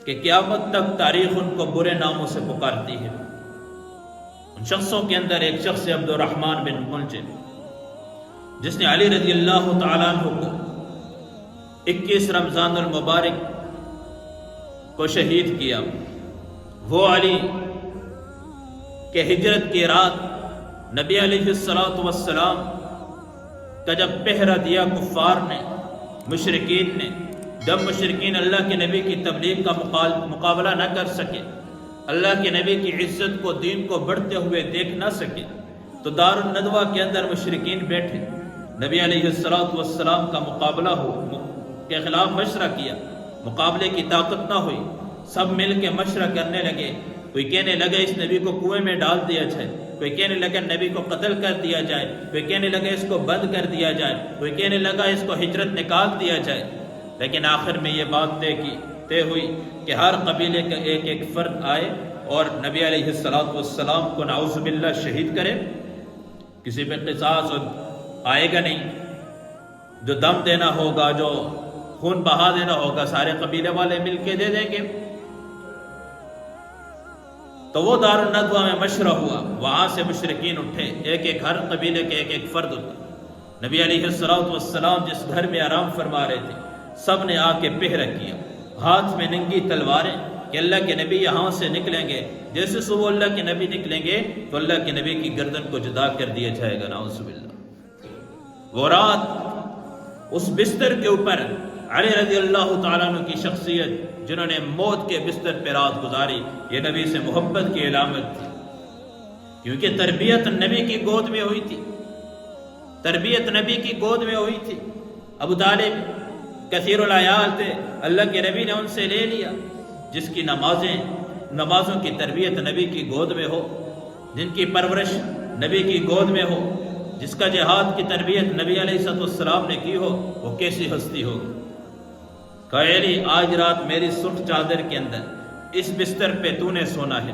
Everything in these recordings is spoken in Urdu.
کہ قیامت تک تاریخ ان کو برے ناموں سے پکارتی ہے۔ ان شخصوں کے اندر ایک شخص ہے عبد الرحمن بن ملجم، جس نے علی رضی اللہ تعالیٰ عنہ کو 21 رمضان المبارک کو شہید کیا۔ وہ علی کہ ہجرت کی رات نبی علیہ السلام کا جب پہرا دیا کفار نے، مشرکین نے، جب مشرکین اللہ کے نبی کی تبلیغ کا مقابلہ نہ کر سکے، اللہ کے نبی کی عزت کو، دین کو بڑھتے ہوئے دیکھ نہ سکے، تو دار الندوہ کے اندر مشرکین بیٹھے، نبی علیہ السلام کا مقابلہ کے خلاف مشورہ کیا، مقابلے کی طاقت نہ ہوئی، سب مل کے مشورہ کرنے لگے۔ کوئی کہنے لگا اس نبی کو کنویں میں ڈال دیا جائے، کوئی کہنے لگا نبی کو قتل کر دیا جائے، کوئی کہنے لگا اس کو بند کر دیا جائے، کوئی کہنے لگا اس کو ہجرت نکال دیا جائے۔ لیکن آخر میں یہ بات طے ہوئی کہ ہر قبیلے کا ایک ایک فرد آئے اور نبی علیہ السلام کو نعوذ باللہ شہید کرے۔ کسی پہ قصاص آئے گا نہیں، جو دم دینا ہوگا، جو خون بہا دینا ہوگا، سارے قبیلے والے مل کے دے دیں گے۔ تو وہ دار الندوہ میں مشورہ ہوا، وہاں سے مشرکین اٹھے، ایک ایک ہر قبیلے کے ایک ایک فرد اٹھا۔ نبی علیہ السلام جس گھر میں آرام فرما رہے تھے، سب نے آ کے پہرا کیا، ہاتھ میں ننگی تلواریں، کہ اللہ کے نبی یہاں سے نکلیں گے، جیسے صبح اللہ کے نبی نکلیں گے تو اللہ کے نبی کی گردن کو جدا کر دیا جائے گا، نعوذ باللہ۔ وہ رات اس بستر کے اوپر علی رضی اللہ تعالیٰ عنہ کی شخصیت، جنہوں نے موت کے بستر پہ رات گزاری، یہ نبی سے محبت کی علامت تھی، کیونکہ تربیت نبی کی گود میں ہوئی تھی، تربیت نبی کی گود میں ہوئی تھی۔ ابو طالب کثیر العیال تھے، اللہ کے نبی نے ان سے لے لیا، جس کی نمازوں کی تربیت نبی کی گود میں ہو، جن کی پرورش نبی کی گود میں ہو، جس کا جہاد کی تربیت نبی علیہ السلام نے کی ہو، وہ کیسی ہستی ہوگی۔ کہ علی آج رات میری سرخ چادر کے اندر اس بستر پہ تو نے سونا ہے،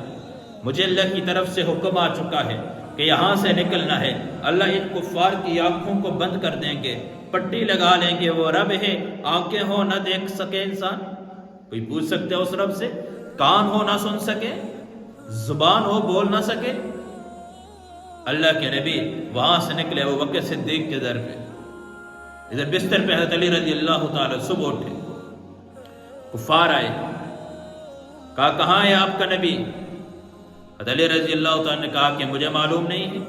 مجھے اللہ کی طرف سے حکم آ چکا ہے کہ یہاں سے نکلنا ہے، اللہ ان کفار کی آنکھوں کو بند کر دیں گے، پٹی لگا لیں گے، وہ رب ہے، آنکھیں ہو نہ دیکھ سکے انسان، کوئی پوچھ سکتے اس رب سے، کان ہو نہ سن سکے، زبان ہو بول نہ سکے۔ اللہ کے نبی وہاں سے نکلے، ابوبکر صدیق کے در پہ، ادھر بستر پہ حضرت علی رضی اللہ تعالی صبح اٹھے، کفار آئے، کہا کہاں ہے آپ کا نبی؟ حضرت علی رضی اللہ تعالی نے کہا کہ مجھے معلوم نہیں ہے۔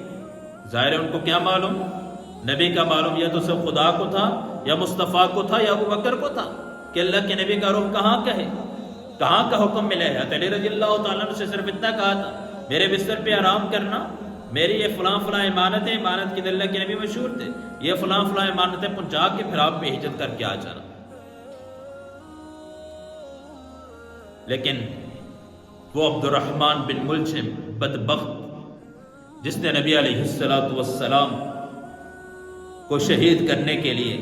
ظاہر ہے ان کو کیا معلوم؟ نبی کا معلوم یا تو صرف خدا کو تھا، یا مصطفیٰ کو تھا، یا ابوبکر کو تھا، کہ اللہ کے نبی کا روح کہاں کا ہے، کہاں کا حکم ملا ہے۔ حضرت علی رضی اللہ تعالیٰ نے صرف اتنا کہا تھا، میرے بستر پہ آرام کرنا، میری یہ فلاں امانت ہے، امانت کے اللہ کے نبی مشہور تھے، یہ فلاں امانتیں پہنچا کے پھر آپ پہ ہجرت کر کے آ جانا۔ لیکن وہ عبد الرحمن بن ملجم بدبخت، جس نے نبی علیہ السلام کو شہید کرنے کے لیے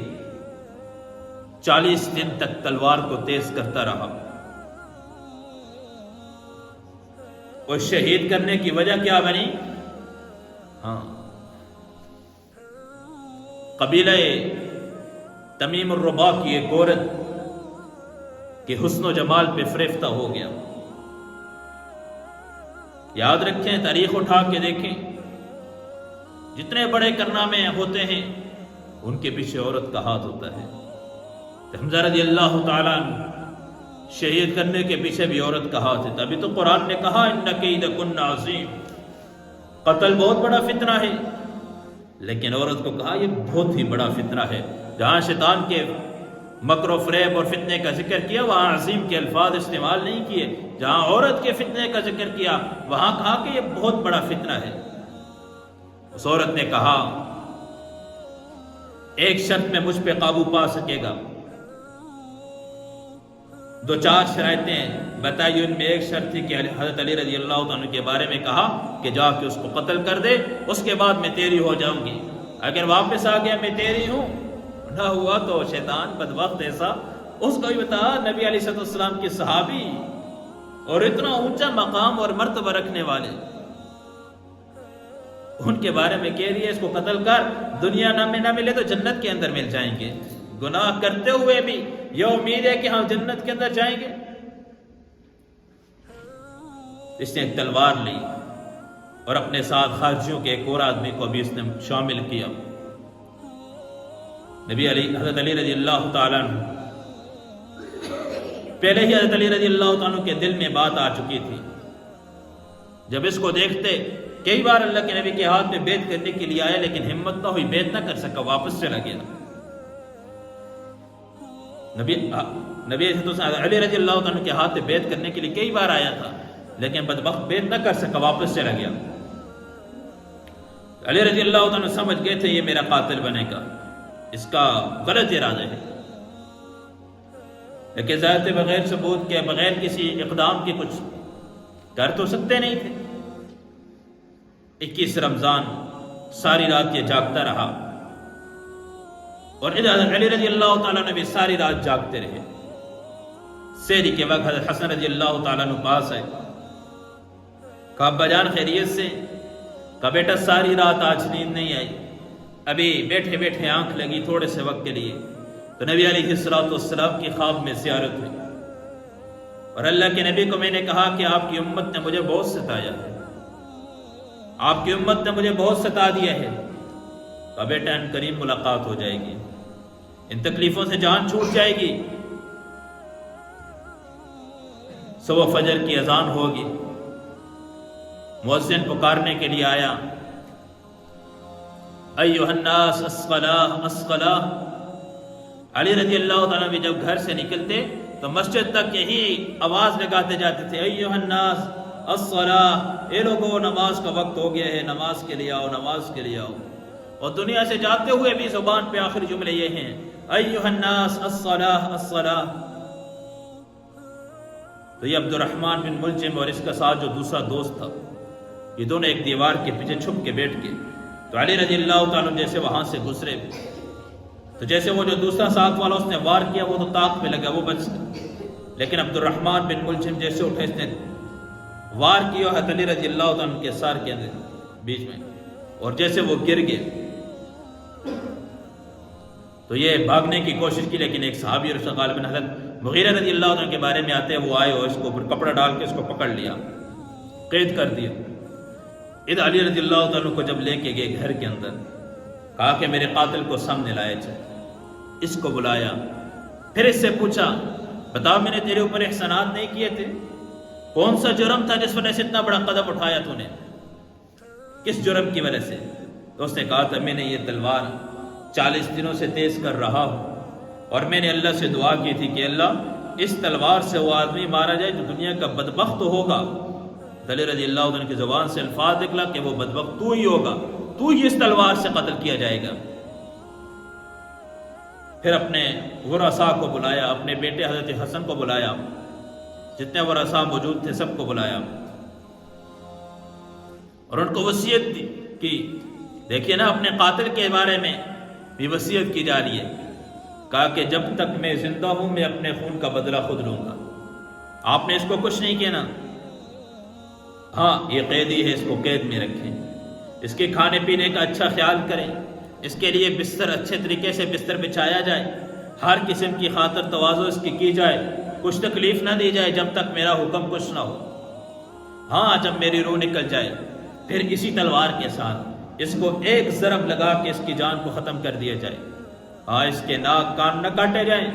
40 دن تک تلوار کو تیز کرتا رہا، اور شہید کرنے کی وجہ کیا بنی؟ قبیلہ تمیم الربا کی ایک عورت کہ حسن و جمال پہ فریفتہ ہو گیا۔ یاد رکھیں، تاریخ اٹھا کے دیکھیں، جتنے بڑے کارنامے ہوتے ہیں ان کے پیچھے عورت کا ہاتھ ہوتا ہے۔ حمزہ رضی اللہ تعالیٰ شہید کرنے کے پیچھے بھی عورت کا ہاتھ ہے۔ تبھی تو قرآن نے کہا ان کیدکن عظیم، قتل بہت بڑا فتنہ ہے، لیکن عورت کو کہا یہ بہت ہی بڑا فتنہ ہے۔ جہاں شیطان کے مکر و فریب اور فتنے کا ذکر کیا وہاں عظیم کے الفاظ استعمال نہیں کیے، جہاں عورت کے فتنے کا ذکر کیا وہاں کہا کہ یہ بہت بڑا فتنہ ہے۔ اس عورت نے کہا ایک شرط میں مجھ پہ قابو پا سکے گا، 2-4 شرائطیں بتائی، ان میں ایک شرط تھی کہ حضرت علی رضی اللہ عنہ کے بارے میں کہا کہ جا کے اس کو قتل کر دے، اس کے بعد میں تیری ہو جاؤں گی۔ اگر واپس آ گیا میں تیری ہوں، نہ ہوا تو شیطان بدبخت ایسا، اس کو بھی بتا نبی علیہ السلام کے صحابی اور اتنا اونچا مقام اور مرتبہ رکھنے والے، ان کے بارے میں کہہ رہی ہے اس کو قتل کر، دنیا نہ ملے تو جنت کے اندر مل جائیں گے، گناہ کرتے ہوئے بھی یہ امید ہے کہ ہم جنت کے اندر جائیں گے۔ اس نے ایک تلوار لی اور اپنے ساتھ خارجیوں کے ایک اور آدمی کو بھی اس نے شامل کیا۔ حضرت علی رضی اللہ تعالیٰ عنہ، پہلے ہی حضرت علی رضی اللہ تعالیٰ عنہ کے دل میں بات آ چکی تھی، جب اس کو دیکھتے کئی بار اللہ کے نبی کے ہاتھ میں بیعت کرنے کے لیے آیا لیکن ہمت نہ ہوئی، بیعت نہ کر سکا، واپس چلا گیا۔ نبی علی رضی اللہ عنہ کے ہاتھ میں بیعت کرنے کے لیے کئی بار آیا تھا لیکن بدبخت بیعت نہ کر سکا، واپس چلا گیا۔ علی رضی اللہ عنہ سمجھ گئے تھے یہ میرا قاتل بنے گا، اس کا غلط ارادہ ہے، لیکن ظاہر بغیر ثبوت کے، بغیر کسی اقدام کے کچھ کر تو سکتے نہیں تھے۔ 21 رمضان ساری رات یہ جاگتا رہا اور حضرت علی رضی اللہ تعالیٰ نے بھی ساری رات جاگتے رہے۔ سحری کے وقت حضرت حسن رضی اللہ تعالیٰ نے پاس آئے، کہا ابا جان خیریت سے؟ کہا بیٹا ساری رات آج نیند نہیں آئی، ابھی بیٹھے بیٹھے آنکھ لگی تھوڑے سے وقت کے لیے تو نبی علیہ السلام کی خواب میں زیارت ہوئی اور اللہ کے نبی کو میں نے کہا کہ آپ کی امت نے مجھے بہت ستایا ہے، آپ کی امت نے مجھے بہت ستا دیا ہے۔ کہا بیٹا ان قریب ملاقات ہو جائے گی، ان تکلیفوں سے جان چھوٹ جائے گی۔ صبح فجر کی اذان ہوگی، مؤذن پکارنے کے لیے آیا، ایھا الناس الصلاۃ الصلاۃ۔ علی رضی اللہ تعالیٰ بھی جب گھر سے نکلتے تو مسجد تک یہی آواز لگاتے جاتے تھے، ایھا الناس الصلاۃ، اے لوگو نماز کا وقت ہو گیا ہے، نماز کے لیے آؤ، نماز کے لیے آؤ۔ اور دنیا سے جاتے ہوئے بھی زبان پہ آخری جملے یہ ہیں، ایھا الناس الصلاۃ الصلاۃ۔ تو یہ عبد الرحمن بن ملجم اور اس کا ساتھ جو دوسرا دوست تھا، یہ دونوں ایک دیوار کے پیچھے چھپ کے بیٹھ کے، تو علی رضی اللہ تعالیٰ جیسے وہاں سے گزرے تو جیسے وہ جو دوسرا ساتھ والا اس نے وار کیا وہ تو طاق پہ لگا، وہ بچ گیا، لیکن عبد الرحمن بن ملجم جیسے اٹھے اس نے وار کیا حضرت علی رضی اللہ تعالیٰ کے سار کے اندر بیچ میں، اور جیسے وہ گر گئے تو یہ بھاگنے کی کوشش کی، لیکن ایک صحابی اور غالباً حضرت مغیرہ رضی اللہ عنہ کے بارے میں آتے ہیں، وہ آئے اور اس کو اوپر کپڑا ڈال کے اس کو پکڑ لیا، قید کر دیا۔ ادھر علی رضی اللہ عنہ کو جب لے کے گئے گھر کے اندر، کہا کہ میرے قاتل کو سامنے لائے جائے، اس کو بلایا، پھر اس سے پوچھا بتا میں نے تیرے اوپر احسانات نہیں کیے تھے؟ کون سا جرم تھا جس وجہ سے اتنا بڑا قدم اٹھایا تو نے؟ کس جرم کی وجہ سے؟ تو اس نے کہا تھا میں نے یہ تلوار 40 دنوں سے تیز کر رہا ہوں اور میں نے اللہ سے دعا کی تھی کہ اللہ اس تلوار سے وہ آدمی مارا جائے جو دنیا کا بدبخت ہوگا۔ علی رضی اللہ عنہ کی زبان سے الفاظ نکلا کہ وہ بدبخت تو ہی ہوگا، تو ہی اس تلوار سے قتل کیا جائے گا۔ پھر اپنے ورثاء کو بلایا، اپنے بیٹے حضرت حسن کو بلایا، جتنے ورثاء موجود تھے سب کو بلایا اور ان کو وصیت کی۔ دیکھیے نا اپنے قاتل کے بارے میں بھی وصیت کی جا رہی ہے، کہا کہ جب تک میں زندہ ہوں میں اپنے خون کا بدلہ خود لوں گا۔ آپ نے اس کو کچھ نہیں کہنا، ہاں یہ قیدی ہے، اس کو قید میں رکھیں، اس کے کھانے پینے کا اچھا خیال کریں، اس کے لیے بستر اچھے طریقے سے بستر بچھایا جائے، ہر قسم کی خاطر تواضع اس کی جائے، کچھ تکلیف نہ دی جائے جب تک میرا حکم کچھ نہ ہو۔ ہاں جب میری روح نکل جائے پھر اسی تلوار کے ساتھ اس کو ایک ضرب لگا کے اس کی جان کو ختم کر دیا جائے۔ ہاں اس کے ناک کان نہ کاٹے جائیں،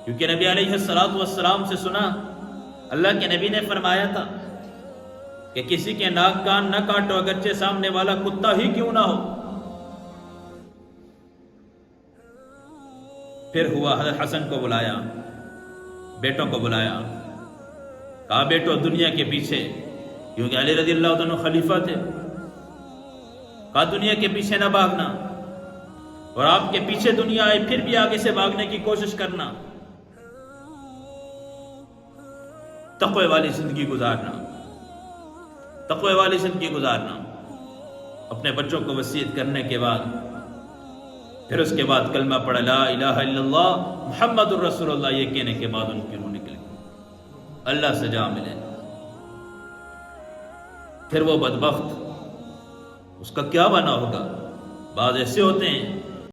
کیونکہ نبی علیہ السلام سے سنا، اللہ کے نبی نے فرمایا تھا کہ کسی کے ناک کان نہ کاٹو اگرچہ سامنے والا کتا ہی کیوں نہ ہو۔ پھر ہوا حضرت حسن کو بلایا، بیٹوں کو بلایا، کہا بیٹو دنیا کے پیچھے، کیونکہ علی رضی اللہ عنہ خلیفہ تھے، کہا دنیا کے پیچھے نہ بھاگنا، اور آپ کے پیچھے دنیا آئے پھر بھی آگے سے بھاگنے کی کوشش کرنا، تقوی والی زندگی گزارنا، تقوی والی زندگی گزارنا۔ اپنے بچوں کو وصیت کرنے کے بعد پھر اس کے بعد کلمہ پڑھا لا الہ الا اللہ محمد الرسول اللہ، یہ کہنے کے بعد ان کی روح نکلی، اللہ سے جا ملے۔ پھر وہ بدبخت اس کا کیا بنا ہوگا؟ بعض ایسے ہوتے ہیں